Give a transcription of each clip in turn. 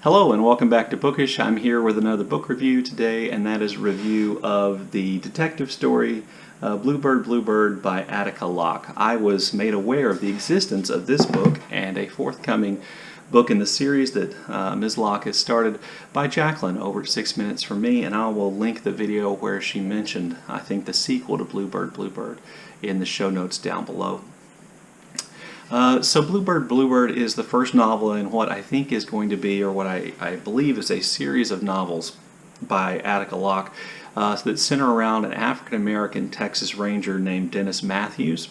Hello and welcome back to Bookish. I'm here with another book review today, and that is a review of the detective story Bluebird, Bluebird by Attica Locke. I was made aware of the existence of this book and a forthcoming book in the series that Ms. Locke has started by Jaclyn over at 6 Minutes From Me, and I will link the video where she mentioned, I think, the sequel to Bluebird, Bluebird in the show notes down below. So Bluebird, Bluebird is the first novel in what I think is going to be, or what I believe is a series of novels by Attica Locke that center around an African-American Texas Ranger named Dennis Matthews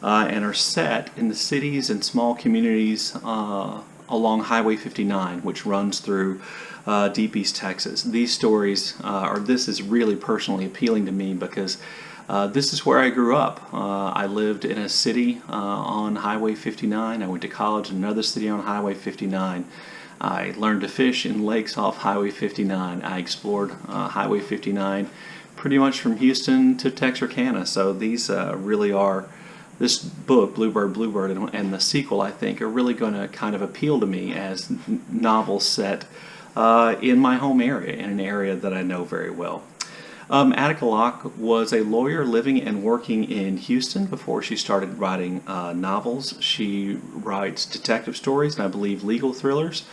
and are set in the cities and small communities along Highway 59, which runs through deep East Texas. These stories, this is really personally appealing to me because this is where I grew up. I lived in a city on Highway 59. I went to college in another city on Highway 59. I learned to fish in lakes off Highway 59. I explored Highway 59 pretty much from Houston to Texarkana. So these really are, this book, Bluebird, Bluebird, and the sequel, I think, are really going to kind of appeal to me as novels set in my home area, in an area that I know very well. Attica Locke was a lawyer living and working in Houston before she started writing novels. She writes detective stories and I believe legal thrillers.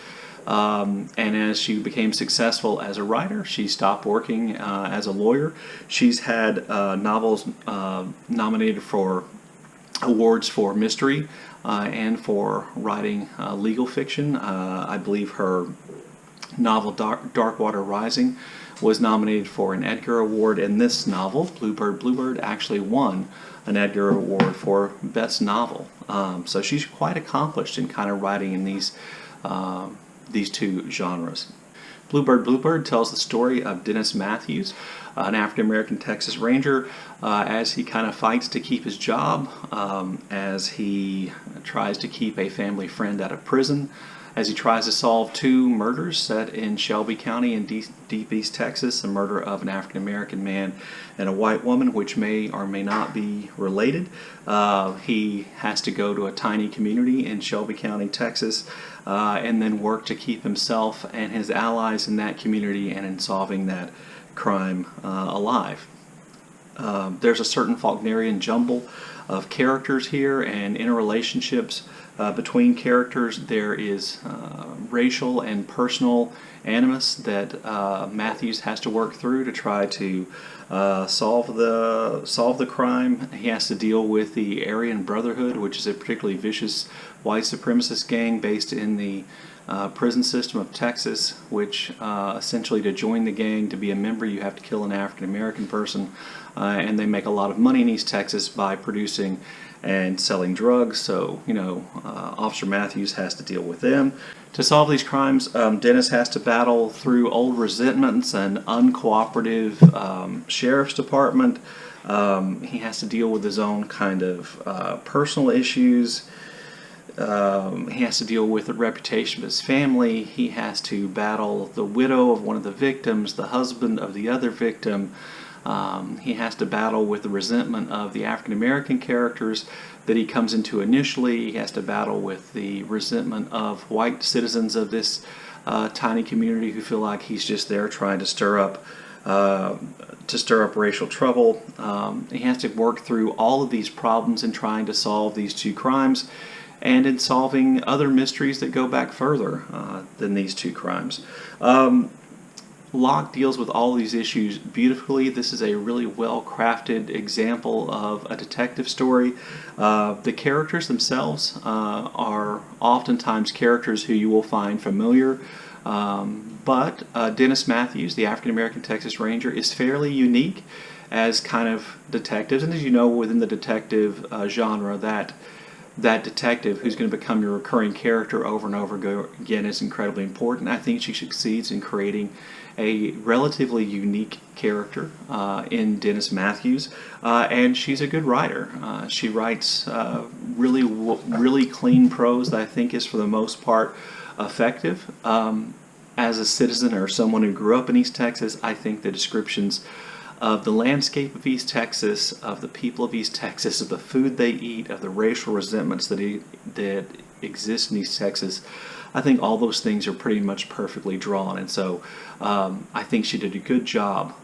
And as she became successful as a writer, she stopped working as a lawyer. She's had novels nominated for awards for mystery and for writing legal fiction. I believe her novel Darkwater Rising was nominated for an Edgar Award, and this novel, Bluebird, Bluebird, actually won an Edgar Award for Best Novel. So she's quite accomplished in kind of writing in these two genres. Bluebird, Bluebird tells the story of Dennis Matthews, an African-American Texas Ranger, as he kind of fights to keep his job, as he tries to keep a family friend out of prison, as he tries to solve two murders set in Shelby County in deep East Texas, the murder of an African-American man and a white woman, which may or may not be related. He has to go to a tiny community in Shelby County, Texas, and then work to keep himself and his allies in that community and in solving that crime alive. There's a certain Faulknerian jumble of characters here and interrelationships between characters. There is racial and personal animus that Matthews has to work through to try to solve the crime. He has to deal with the Aryan Brotherhood, which is a particularly vicious white supremacist gang based in the prison system of Texas, which essentially, to join the gang, to be a member, you have to kill an African-American person, and they make a lot of money in East Texas by producing and selling drugs. So, Officer Matthews has to deal with them. To solve these crimes, Dennis has to battle through old resentments and uncooperative sheriff's department. He has to deal with his own kind of personal issues. He has to deal with the reputation of his family. He has to battle the widow of one of the victims, the husband of the other victim. He has to battle with the resentment of the African-American characters that he comes into initially. He has to battle with the resentment of white citizens of this tiny community who feel like he's just there trying to stir up racial trouble. He has to work through all of these problems in trying to solve these two crimes, and in solving other mysteries that go back further than these two crimes. Locke deals with all these issues beautifully. This is a really well-crafted example of a detective story. The characters themselves are oftentimes characters who you will find familiar, but Dennis Matthews, the African-American Texas Ranger, is fairly unique as kind of detectives. And as you know, within the detective genre, that detective who's going to become your recurring character over and over again is incredibly important. I think she succeeds in creating a relatively unique character in Dennis Matthews, and she's a good writer. She writes really clean prose that I think is for the most part effective. As a citizen or someone who grew up in East Texas, I think the descriptions of the landscape of East Texas, of the people of East Texas, of the food they eat, of the racial resentments that exists in East Texas. I think all those things are pretty much perfectly drawn, and so I think she did a good job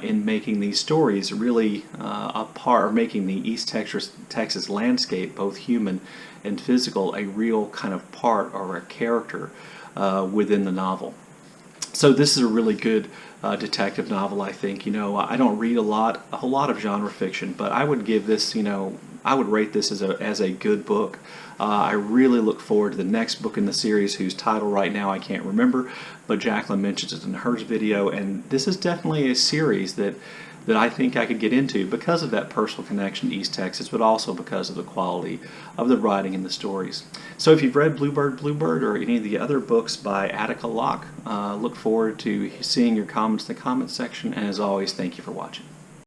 in making these stories really a part, or making the East Texas landscape, both human and physical, a real kind of part or a character within the novel. So this is a really good detective novel, I think. You know, I don't read a whole lot of genre fiction, but I would give this, you know, I would rate this as a good book. I really look forward to the next book in the series, whose title right now I can't remember, but Jaclyn mentions it in her video, and this is definitely a series that I think I could get into because of that personal connection to East Texas, but also because of the quality of the writing and the stories. So if you've read Bluebird, or any of the other books by Attica Locke, look forward to seeing your comments in the comments section, and as always, thank you for watching.